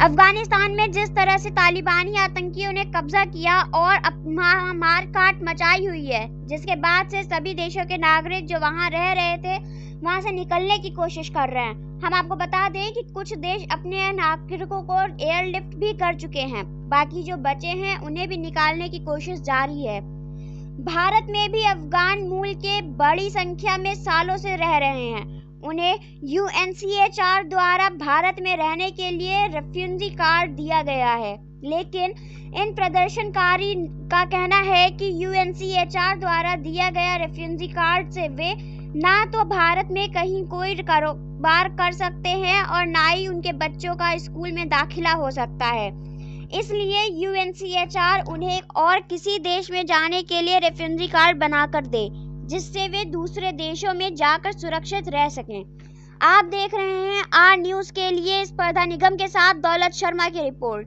अफगानिस्तान में जिस तरह से तालिबानी आतंकियों ने कब्जा किया और मार काट मचाई हुई है, जिसके बाद से सभी देशों के नागरिक जो वहां रह रहे थे वहां से निकलने की कोशिश कर रहे हैं। हम आपको बता दें कि कुछ देश अपने नागरिकों को एयरलिफ्ट भी कर चुके हैं, बाकी जो बचे हैं उन्हें भी निकालने की कोशिश जारी है। भारत में भी अफगान मूल के बड़ी संख्या में सालों से रह रहे हैं। उन्हें UNHCR द्वारा भारत में रहने के लिए रेफ्यूजी कार्ड दिया गया है, लेकिन इन प्रदर्शनकारी का कहना है कि UNHCR द्वारा दिया गया रेफ्यूजी कार्ड से वे ना तो भारत में कहीं कोई कारोबार कर सकते हैं और ना ही उनके बच्चों का स्कूल में दाखिला हो सकता है। इसलिए UNHCR उन्हें और किसी देश में जाने के लिए रेफ्यूजी कार्ड बनाकर दे, जिससे वे दूसरे देशों में जाकर सुरक्षित रह सकें। आप देख रहे हैं आर न्यूज के लिए स्पर्धा निगम के साथ दौलत शर्मा की रिपोर्ट।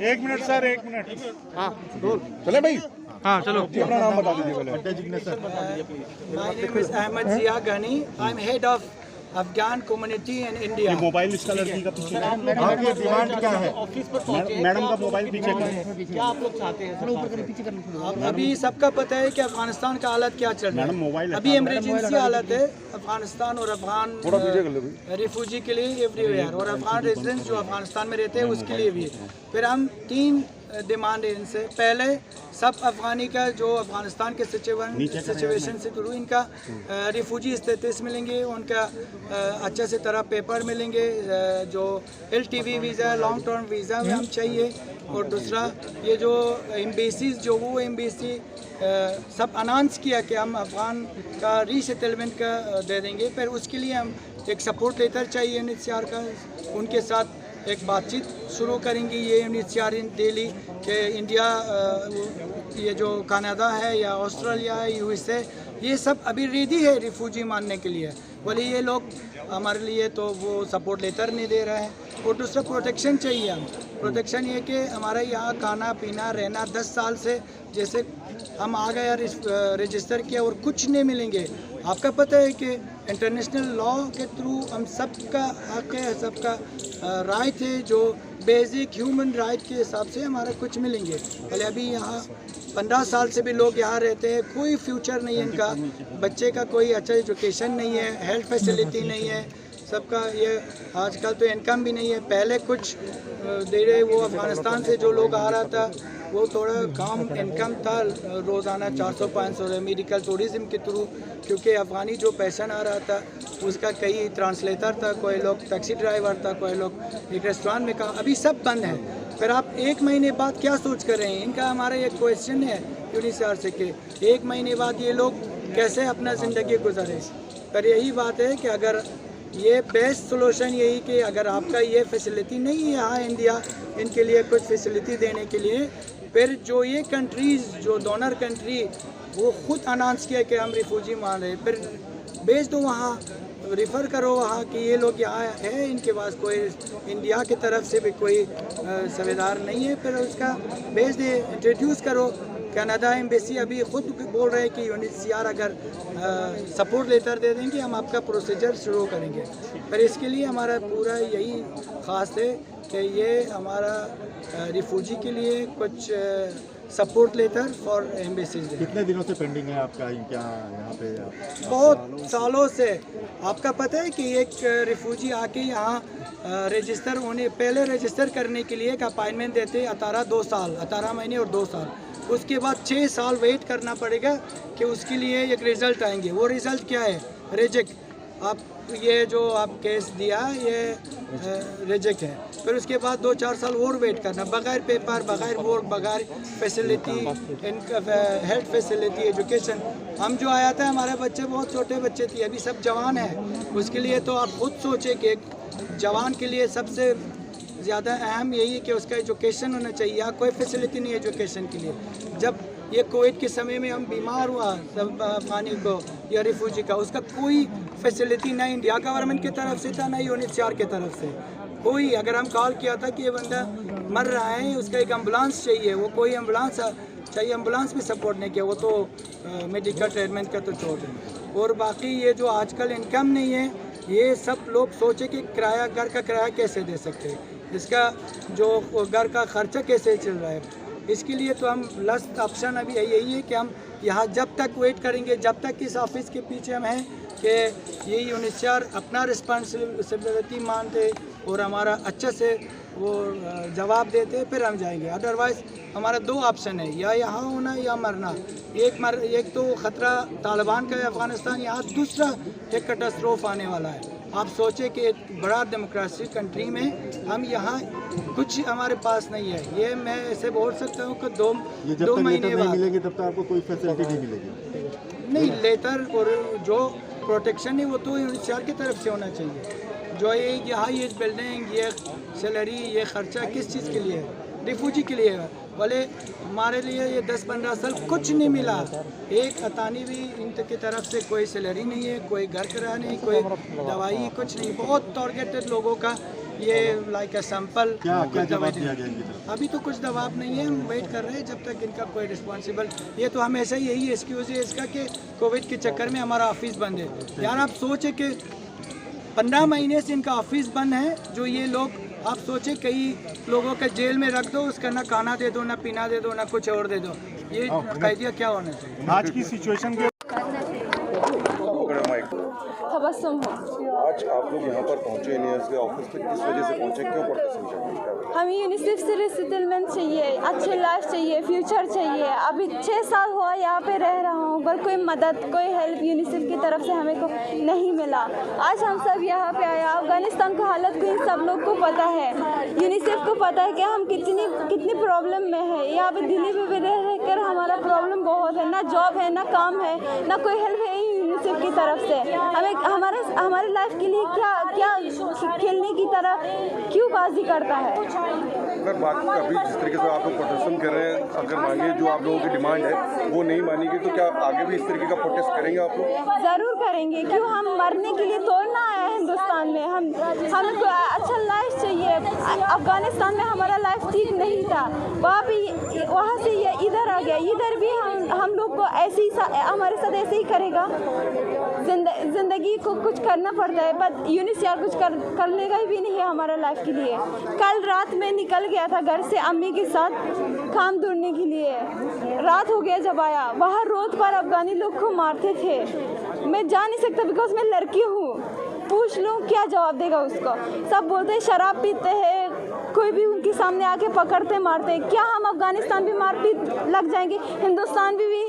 एक मिनट सर, एक मिनट। हाँ चले भाई। हाँ चलो अपना नाम बता दीजिए पहले। My name is Ahmed Zia Ghani. I'm head of Afghan community in India. Mobile इस लड़की का पीछे है। आपकी डिमांड क्या है? मैडम का मोबाइल पीछे करें। क्या आप लोग चाहते हैं? अभी सबका पता है कि अफगानिस्तान का हालत क्या चल रहा है। अभी इमरजेंसी हालत है अफगानिस्तान और अफगान रिफ्यूजी के लिए एवरीवेयर, और अफगान रेजिडेंट्स जो अफगानिस्तान में रहते हैं उसके लिए भी। फिर हम 3 डिमांड है इनसे। पहले सब अफगानी का जो अफगानिस्तान के सिचुएशन से थ्रू इनका रिफ्यूजी स्टेटस मिलेंगे, उनका अच्छे से तरह पेपर मिलेंगे, जो LTV visa long term visa में हम चाहिए। और दूसरा ये जो एम्बेसीज जो वो एम्बेसी सब अनाउंस किया कि हम अफगान का रीसेटलमेंट का दे देंगे, फिर उसके लिए हम एक सपोर्ट लेटर चाहिए UNHCR का। उनके साथ एक बातचीत शुरू करेंगी ये UNHCR दिल्ली कि इंडिया, ये जो कनाडा है या ऑस्ट्रेलिया है, USA, ये सब अभी रेडी है रिफ्यूजी मानने के लिए। बोले ये लोग हमारे लिए तो वो सपोर्ट लेटर नहीं दे रहे हैं। और दूसरा प्रोटेक्शन चाहिए हम। प्रोटेक्शन ये कि हमारा यहाँ खाना पीना रहना 10 साल से जैसे हम आ गया रजिस्टर किया और कुछ नहीं मिलेंगे। आपका पता है कि इंटरनेशनल लॉ के थ्रू हम सबका हक है, सबका राइट है, जो बेसिक ह्यूमन राइट के हिसाब से हमारा कुछ मिलेंगे। भले अभी यहाँ 15 साल से भी लोग यहाँ रहते हैं, कोई फ्यूचर नहीं है इनका, बच्चे का कोई अच्छा एजुकेशन नहीं है, हेल्थ फैसिलिटी नहीं है, सबका ये आजकल तो इनकम भी नहीं है। पहले कुछ दे रहे वो अफ़गानिस्तान से जो लोग आ रहा था वो थोड़ा कम इनकम था, रोज़ाना 400-500 मेडिकल टूरिज़म के थ्रू, क्योंकि अफ़गानी जो पैशन आ रहा था उसका कई ट्रांसलेटर था, कोई लोग टैक्सी ड्राइवर था, कोई लोग एक रेस्टोरेंट में काम, अभी सब बंद है। फिर आप 1 महीने बाद क्या सोच कर रहे हैं? इनका हमारा एक क्वेश्चन है UNHCR से कि 1 महीने बाद ये लोग कैसे अपना ज़िंदगी गुजारें। पर यही बात है कि अगर ये बेस्ट सोल्यूशन यही कि अगर आपका ये फैसिलिटी नहीं है यहाँ इंडिया इनके लिए कुछ फैसिलिटी देने के लिए, फिर जो ये कंट्रीज़ जो डोनर कंट्री वो खुद अनाउंस किया कि हम रिफ्यूजी मान रहे, फिर भेज दो वहाँ, रिफ़र करो वहाँ कि ये लोग यहाँ है, इनके पास कोई इंडिया की तरफ से भी कोई सुविधा नहीं है, फिर उसका भेज दे, इंट्रोड्यूस करो। कनाडा एम्बेसी अभी खुद बोल रहे हैं कि UNHCR अगर सपोर्ट लेटर दे देंगे हम आपका प्रोसीजर शुरू करेंगे। पर इसके लिए हमारा पूरा यही ख़ास है कि ये हमारा रिफ्यूजी के लिए कुछ सपोर्ट लेटर फॉर एम्बेसीज। कितने दिनों से पेंडिंग है आपका क्या यहाँ पे? बहुत सालों से। आपका पता है कि एक रिफ्यूजी आके यहाँ रजिस्टर होने पहले रजिस्टर करने के लिए एक अपॉइंटमेंट देते 18 महीने और 2 साल, उसके बाद 6 साल वेट करना पड़ेगा कि उसके लिए एक रिज़ल्ट आएंगे। वो रिज़ल्ट क्या है? रिजेक्ट। आप ये जो आप केस दिया ये रिजेक्ट है, फिर उसके बाद 2-4 साल और वेट करना, बगैर पेपर, बगैर वोट, बगैर फैसिलिटी, हेल्थ फैसिलिटी, एजुकेशन। हम जो आया था हमारे बच्चे बहुत छोटे बच्चे थे, अभी सब जवान हैं। उसके लिए तो आप खुद सोचें कि एक जवान के लिए सबसे ज़्यादा अहम यही है कि उसका एजुकेशन होना चाहिए। यहाँ कोई फैसिलिटी नहीं है एजुकेशन के लिए। जब ये कोविड के समय में हम बीमार हुआ सब पानी को या रिफ्यूजी का, उसका कोई फैसिलिटी ना इंडिया गवर्नमेंट की तरफ से था ना यूनिसेफ की तरफ से कोई। अगर हम कॉल किया था कि ये बंदा मर रहा है, उसका एक एम्बुलेंस चाहिए, वो कोई एम्बुलेंस चाहिए, एम्बुलेंस भी सपोर्ट नहीं किया। वो तो मेडिकल ट्रीटमेंट का तो छोड़ दें। और बाकी ये जो आजकल इनकम नहीं है, ये सब लोग सोचे कि किराया, घर का किराया कैसे दे सकते हैं, इसका जो घर का खर्चा कैसे चल रहा है। इसके लिए तो हम लास्ट ऑप्शन अभी यही है कि हम यहाँ जब तक वेट करेंगे, जब तक इस ऑफिस के पीछे हम हैं कि ये यूनिसेफ अपना रिस्पॉन्सिबिलिटी मानते और हमारा अच्छे से वो जवाब देते, फिर हम जाएंगे। अदरवाइज़ हमारा 2 ऑप्शन है, या यहाँ होना या मरना। एक तो ख़तरा तालिबान का है अफ़गानिस्तान, यहाँ दूसरा एक कैटास्ट्रोफ आने वाला है। आप सोचें कि एक बड़ा डेमोक्रेसी कंट्री में हम यहाँ कुछ हमारे पास नहीं है। ये मैं ऐसे बोल सकता हूँ कि 2 महीने बाद मिलेंगे तब तक आपको कोई फैसिलिटी नहीं मिलेगी। नहीं, लेटर और जो प्रोटेक्शन है वो तो यूनिसेफ की तरफ से होना चाहिए। जो ये यहाँ ये बिल्डिंग, ये सैलरी, ये खर्चा किस चीज़ के लिए है? रिफ्यूजी के लिए है। बोले हमारे लिए ये 10-15 साल कुछ नहीं मिला, एक अतानी भी इनकी तरफ से कोई सैलरी नहीं है, कोई घर किराया नहीं, कोई दवाई, कुछ नहीं। बहुत टारगेटेड लोगों का ये लाइक सैंपल अभी तो कुछ दबाव नहीं है। हम वेट कर रहे हैं जब तक इनका कोई रिस्पॉन्सिबल। ये तो हमेशा यही एक्सक्यूज है इसका कि कोविड के चक्कर में हमारा ऑफिस बंद है। यार आप सोचे कि 15 महीने से इनका ऑफिस बंद है। जो ये लोग आप सोचे कई लोगों का जेल में रख दो, उसका ना खाना दे दो, ना पीना दे दो, ना कुछ और दे दो। ये कायदा क्या होना चाहिए आज की सिचुएशन के? तबस्सुम हो। आज आप लोग यहाँ पर पहुँचे यूनिसेफ के ऑफिस पे, किस वजह से पहुँचे, क्यों पढ़ते? हमें यूनिसेफ से रिसेटलमेंट चाहिए, अच्छी लाइफ चाहिए, फ्यूचर चाहिए। अभी 6 साल हुआ यहाँ पे रह रहा हूँ, पर कोई मदद, कोई हेल्प यूनिसेफ की तरफ से हमें को नहीं मिला। आज हम सब यहाँ पे आए। अफगानिस्तान की हालत को इन सब लोग को पता है, यूनिसेफ को पता है कि हम कितनी प्रॉब्लम में है। यहाँ पे दिल्ली में भी रह कर हमारा प्रॉब्लम बहुत है, ना जॉब है, ना काम है, ना कोई हेल्प है यूनिसेफ की तरफ से। हमें हमारे लाइफ के लिए क्या खेलने की तरह क्यों बाजी करता है। अगर बात अभी जिस तरीके से आप लोग प्रोटेस्ट कर रहे हैं, अगर मानिए जो आप लोगों की डिमांड है वो नहीं मानेगी तो क्या आगे भी इस तरीके का प्रोटेस्ट करेंगे आप लोग? ज़रूर करेंगे। क्यों, हम मरने के लिए तोड़ना आया है हिंदुस्तान में। हमें अच्छा लाइफ चाहिए। अफगानिस्तान में हमारा लाइफ ठीक नहीं था, वहाँ से ये इधर आ गया। इधर भी हम लोग को ऐसे ही हमारे साथ ऐसे ही करेगा। ज़िंदगी को कुछ करना पड़ता है, पर यूनिसेफ कुछ करने का भी नहीं है हमारा लाइफ के लिए। कल रात में निकल गया था घर से अम्मी के साथ काम ढूंढने के लिए। रात हो गया जब आया, वहाँ रोड पर अफगानी लोग को मारते थे। मैं जा नहीं सकता बिकॉज मैं लड़की हूँ। पूछ लूँ क्या जवाब देगा उसको। सब बोलते हैं शराब पीते हैं, कोई भी उनके सामने आके पकड़ते मारते। क्या हम अफगानिस्तान भी मारपीट लग जाएंगे, हिंदुस्तान भी?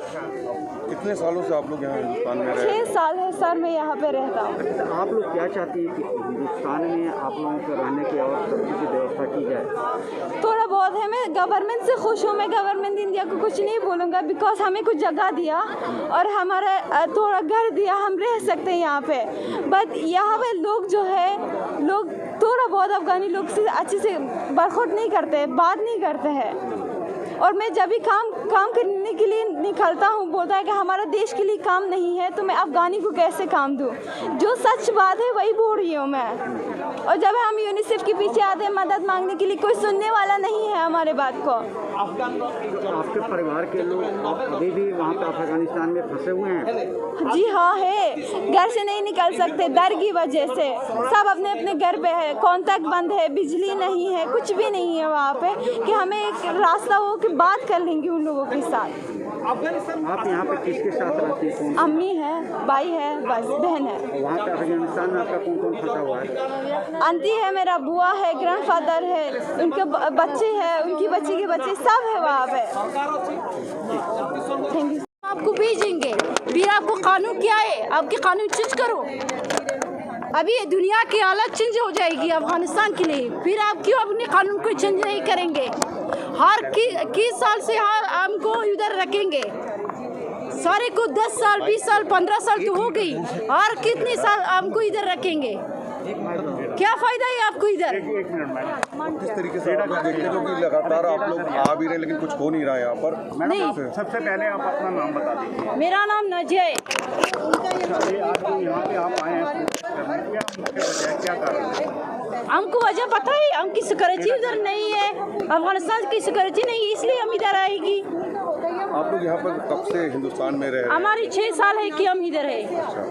कितने सालों से आप लोग यहाँ हिंदुस्तान में रहे? 6 साल है सर मैं यहाँ पे रहता हूँ। आप लोग क्या चाहती हैं कि हिंदुस्तान में आप लोगों को रहने की और सब चीज़ की व्यवस्था की जाए? थोड़ा बहुत है। मैं गवर्नमेंट से खुश हूँ। मैं गवर्नमेंट इंडिया को कुछ नहीं बोलूँगा बिकॉज हमें कुछ जगह दिया और हमारा थोड़ा घर दिया, हम रह सकते हैं यहाँ पे। बट यहाँ पे लोग जो है, लोग थोड़ा बहुत अफगानी लोग से अच्छे से बरखुर्द नहीं करते, बात नहीं करते हैं। और मैं जब भी काम करने के लिए निकलता हूँ, बोलता है कि हमारा देश के लिए काम नहीं है, तो मैं अफगानी को कैसे काम दूँ? जो सच बात है वही बोल रही हूँ मैं। और जब हम यूनिसेफ के पीछे आते हैं मदद मांगने के लिए, कोई सुनने वाला नहीं है हमारे बात को। आपके परिवार के लोग अभी भी वहाँ पे अफगानिस्तान में फंसे हुए हैं? जी हाँ है, घर से नहीं निकल सकते डर की वजह से। सब अपने अपने घर पे है, कॉन्टैक्ट बंद है, बिजली नहीं है, कुछ भी नहीं है वहाँ पे कि हमें एक रास्ता हो कि बात कर लेंगे उन लोगों के साथ। आप यहाँ पे किसके साथ रहती हैं? अम्मी है, भाई है, बस बहन है। वहाँ पे अफगानिस्तान में आपका कौन कौन फंसा हुआ है? आंटी है, मेरा बुआ है, ग्रैंडफादर है, उनके बच्चे हैं, उनकी बच्ची के बच्चे सब है वहाँ पे। Thank you. आपको भेजेंगे, फिर आपको कानून क्या है, आपके कानून चेंज करो। अभी दुनिया की हालत चेंज हो जाएगी अफगानिस्तान के लिए, फिर आप क्यों अपने कानून को चेंज नहीं करेंगे? हर किस साल से हमको इधर रखेंगे? सारे को 10 साल 20 साल 15 साल तो हो गई, और कितने साल हमको इधर रखेंगे? क्या फायदा है आपको इधर? किस तरीके से आप लोग देखते हो कि लगातार आप लोग आ भी रहे लेकिन कुछ हो नहीं रहा है यहाँ पर? नहीं, सबसे पहले आप अपना नाम बता दीजिए। मेरा नाम नजिया है। यहाँ पे आप आए हैं क्या कारण है? हमको वजह पता है, हम की सिक्योरिटी उधर नहीं है, अफगानिस्तान की सिक्योरिटी नहीं, इसलिए हम इधर आएगी। आप लोग यहाँ पर कब से हिंदुस्तान में रह रहे हैं? हमारी 6 साल है कि हम इधर है। अच्छा,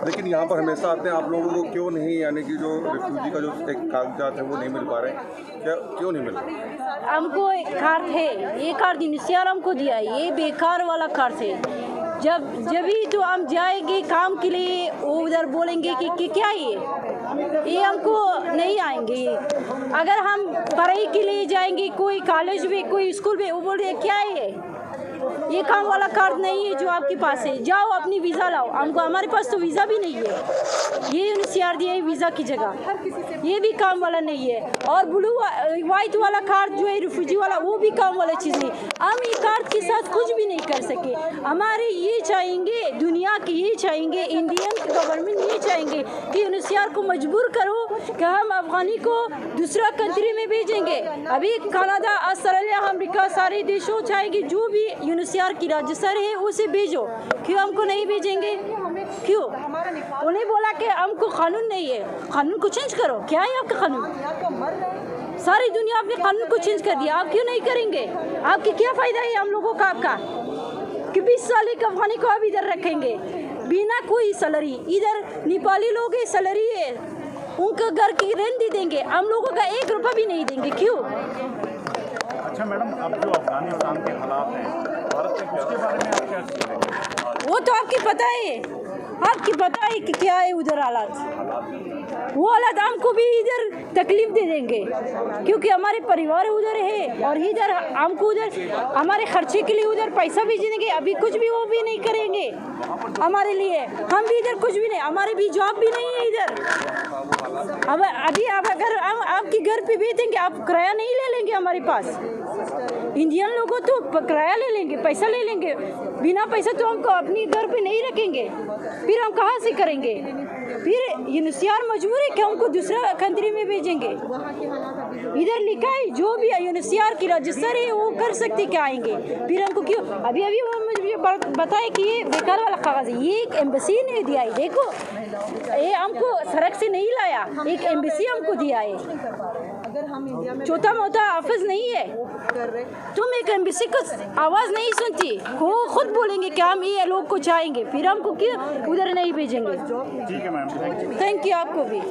लेकिन यहाँ पर हमेशा आते हैं, आप लोगों को क्यों नहीं, यानी कि जो रिफ्यूजी का जो एक कागजात है वो नहीं मिल पा रहे, क्या क्यों नहीं मिल रहा? हमको एक कार्ड है, ये कार्ड यूनिसियार हमको दिया है, ये बेकार वाला कार्ड है। जब ही तो हम जाएंगे काम के लिए, वो उधर बोलेंगे कि क्या ये हमको नहीं आएंगे। अगर हम पढ़ाई के लिए जाएंगे कोई कॉलेज में कोई स्कूल में, वो बोल रहे क्या है ये काम वाला कार्ड नहीं है जो आपके पास है, जाओ अपनी वीज़ा लाओ। हमको हमारे पास तो वीज़ा भी नहीं है, ये यूनिसियार दिया है वीज़ा की जगह, ये भी काम वाला नहीं है। और ब्लू वाइट वाला कार्ड जो है रिफ्यूजी वाला, वो भी काम वाला चीज़ नहीं। हम ये कार्ड के साथ कुछ भी नहीं कर सके। हमारे ये चाहेंगे, दुनिया की ये चाहेंगे, इंडियन गवर्नमेंट ये चाहेंगे कि यूनिसियार को मजबूर करो कि हम अफगानी को दूसरा कंट्री में भेजेंगे। अभी कनाडा, ऑस्ट्रेलिया, अमेरिका सारे देशों चाहेंगे जो भी यूनिसियार की रजिस्टर है उसे भेजो, क्यों हमको नहीं भेजेंगे? क्यों? उन्हें बोला कि हमको कानून नहीं है, कानून को चेंज करो। क्या है आपका कानून? सारी दुनिया अपने कानून को चेंज कर दिया, आप क्यों नहीं करेंगे? आपकी क्या फ़ायदा है हम लोगों का आपका कि 20 साल एक अफगानी को आप इधर रखेंगे बिना कोई सैलरी? इधर नेपाली लोग है, सैलरी है, उनका घर की रेंट दे देंगे, हम लोगों का 1 रुपया भी नहीं देंगे, क्यों? अच्छा मैडम, अब जो अफगानिस्तान के हालात हैं भारत में, उसके बारे में आप क्या सोचेंगे? वो तो आपकी पता है, आपकी पता है कि क्या है उधर हालात। वो हालात हमको भी इधर तकलीफ दे देंगे क्योंकि हमारे परिवार उधर है, और इधर हमको उधर हमारे खर्चे के लिए उधर पैसा भेजेंगे, अभी कुछ भी वो भी नहीं करेंगे हमारे लिए। हम भी इधर कुछ भी नहीं, हमारे भी जॉब भी नहीं है इधर। अब अभी आप अगर हम आपके घर पे भेजेंगे, आप किराया नहीं ले लेंगे हमारे पास। इंडियन लोगों तो किराया ले लेंगे, पैसा ले लेंगे, बिना पैसा तो हमको अपने घर पे नहीं रखेंगे, फिर हम कहाँ से करेंगे? फिर यूनिसियार मजबूर है कि हमको दूसरा कंट्री में भेजेंगे। इधर लिखा है जो भी यूनिसियार की रजिस्टर है वो कर सकते क्या आएंगे, फिर हमको क्यों? अभी वो मुझे बताए कि ये बेकार वाला कागज है, ये एक एम्बेसी ने दिया है, देखो ये हमको सड़क से नहीं लाया, एक एम्बेसी हमको दिया है, छोटा मोटा ऑफिस नहीं है। तुम एक एम्बेसी को आवाज़ नहीं सुनती, वो खुद बोलेंगे कि हम ये लोग को चाहेंगे, फिर हमको क्यों उधर नहीं भेजेंगे? ठीक है मैम, थैंक यू आपको भी।